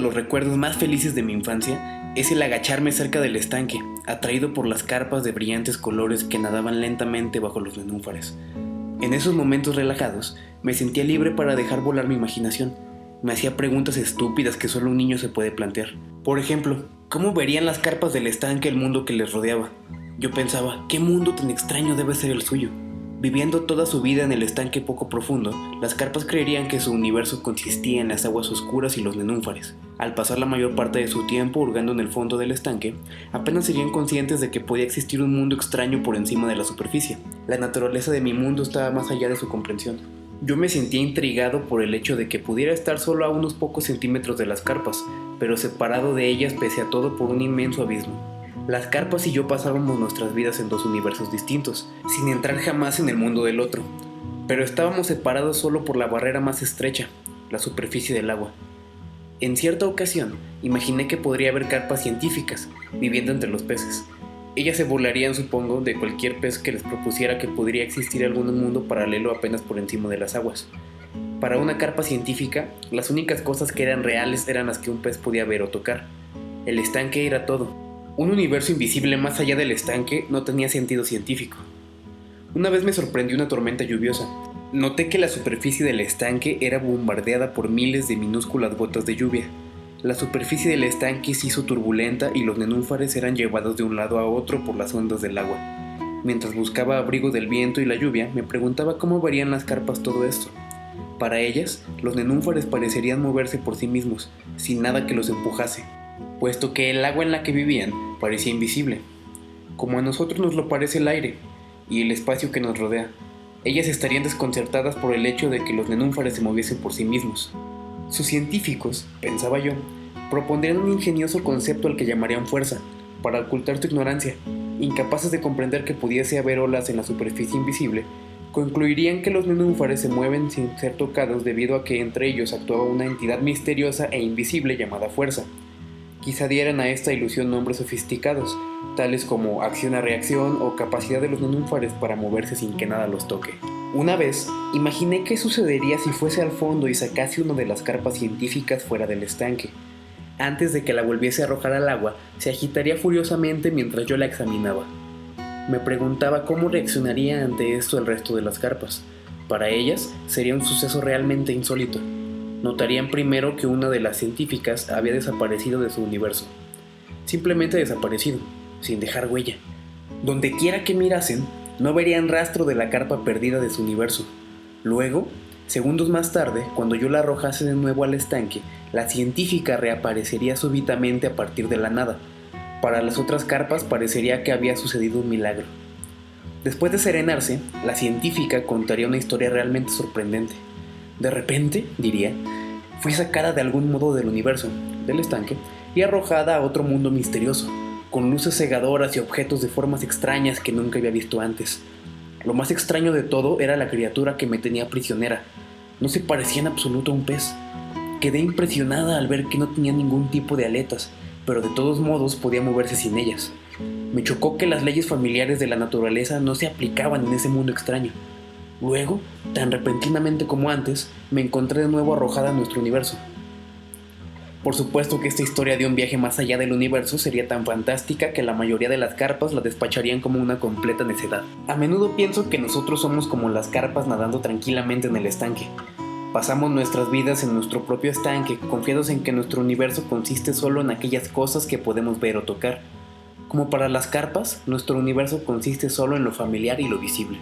los recuerdos más felices de mi infancia es el agacharme cerca del estanque, atraído por las carpas de brillantes colores que nadaban lentamente bajo los nenúfares. En esos momentos relajados, me sentía libre para dejar volar mi imaginación. Me hacía preguntas estúpidas que solo un niño se puede plantear. Por ejemplo, ¿cómo verían las carpas del estanque el mundo que les rodeaba? Yo pensaba, ¿qué mundo tan extraño debe ser el suyo? Viviendo toda su vida en el estanque poco profundo, las carpas creerían que su universo consistía en las aguas oscuras y los nenúfares. Al pasar la mayor parte de su tiempo hurgando en el fondo del estanque, apenas serían conscientes de que podía existir un mundo extraño por encima de la superficie. La naturaleza de mi mundo estaba más allá de su comprensión. Yo me sentía intrigado por el hecho de que pudiera estar solo a unos pocos centímetros de las carpas, pero separado de ellas pese a todo por un inmenso abismo. Las carpas y yo pasábamos nuestras vidas en dos universos distintos, sin entrar jamás en el mundo del otro. Pero estábamos separados solo por la barrera más estrecha, la superficie del agua. En cierta ocasión, imaginé que podría haber carpas científicas, viviendo entre los peces. Ellas se burlarían, supongo, de cualquier pez que les propusiera que podría existir algún mundo paralelo apenas por encima de las aguas. Para una carpa científica, las únicas cosas que eran reales eran las que un pez podía ver o tocar. El estanque era todo. Un universo invisible más allá del estanque no tenía sentido científico. Una vez me sorprendió una tormenta lluviosa. Noté que la superficie del estanque era bombardeada por miles de minúsculas gotas de lluvia. La superficie del estanque se hizo turbulenta y los nenúfares eran llevados de un lado a otro por las ondas del agua. Mientras buscaba abrigo del viento y la lluvia, me preguntaba cómo verían las carpas todo esto. Para ellas, los nenúfares parecerían moverse por sí mismos, sin nada que los empujase, puesto que el agua en la que vivían parecía invisible, como a nosotros nos lo parece el aire y el espacio que nos rodea. Ellas estarían desconcertadas por el hecho de que los nenúfares se moviesen por sí mismos. Sus científicos, pensaba yo, propondrían un ingenioso concepto al que llamarían fuerza, para ocultar su ignorancia. Incapaces de comprender que pudiese haber olas en la superficie invisible, concluirían que los nenúfares se mueven sin ser tocados debido a que entre ellos actuaba una entidad misteriosa e invisible llamada fuerza. Quizá dieran a esta ilusión nombres sofisticados, tales como acción a reacción o capacidad de los nenúfares para moverse sin que nada los toque. Una vez, imaginé qué sucedería si fuese al fondo y sacase una de las carpas científicas fuera del estanque. Antes de que la volviese a arrojar al agua, se agitaría furiosamente mientras yo la examinaba. Me preguntaba cómo reaccionaría ante esto el resto de las carpas. Para ellas, sería un suceso realmente insólito. Notarían primero que una de las científicas había desaparecido de su universo. Simplemente desaparecido, sin dejar huella. Donde quiera que mirasen, no verían rastro de la carpa perdida de su universo. Luego, segundos más tarde, cuando yo la arrojase de nuevo al estanque, la científica reaparecería súbitamente a partir de la nada. Para las otras carpas parecería que había sucedido un milagro. Después de serenarse, la científica contaría una historia realmente sorprendente. De repente, diría, fui sacada de algún modo del universo, del estanque, y arrojada a otro mundo misterioso, con luces cegadoras y objetos de formas extrañas que nunca había visto antes. Lo más extraño de todo era la criatura que me tenía prisionera. No se parecía en absoluto a un pez. Quedé impresionada al ver que no tenía ningún tipo de aletas, pero de todos modos podía moverse sin ellas. Me chocó que las leyes familiares de la naturaleza no se aplicaban en ese mundo extraño. Luego, tan repentinamente como antes, me encontré de nuevo arrojada a nuestro universo. Por supuesto que esta historia de un viaje más allá del universo sería tan fantástica que la mayoría de las carpas la despacharían como una completa necedad. A menudo pienso que nosotros somos como las carpas nadando tranquilamente en el estanque. Pasamos nuestras vidas en nuestro propio estanque, confiados en que nuestro universo consiste solo en aquellas cosas que podemos ver o tocar. Como para las carpas, nuestro universo consiste solo en lo familiar y lo visible.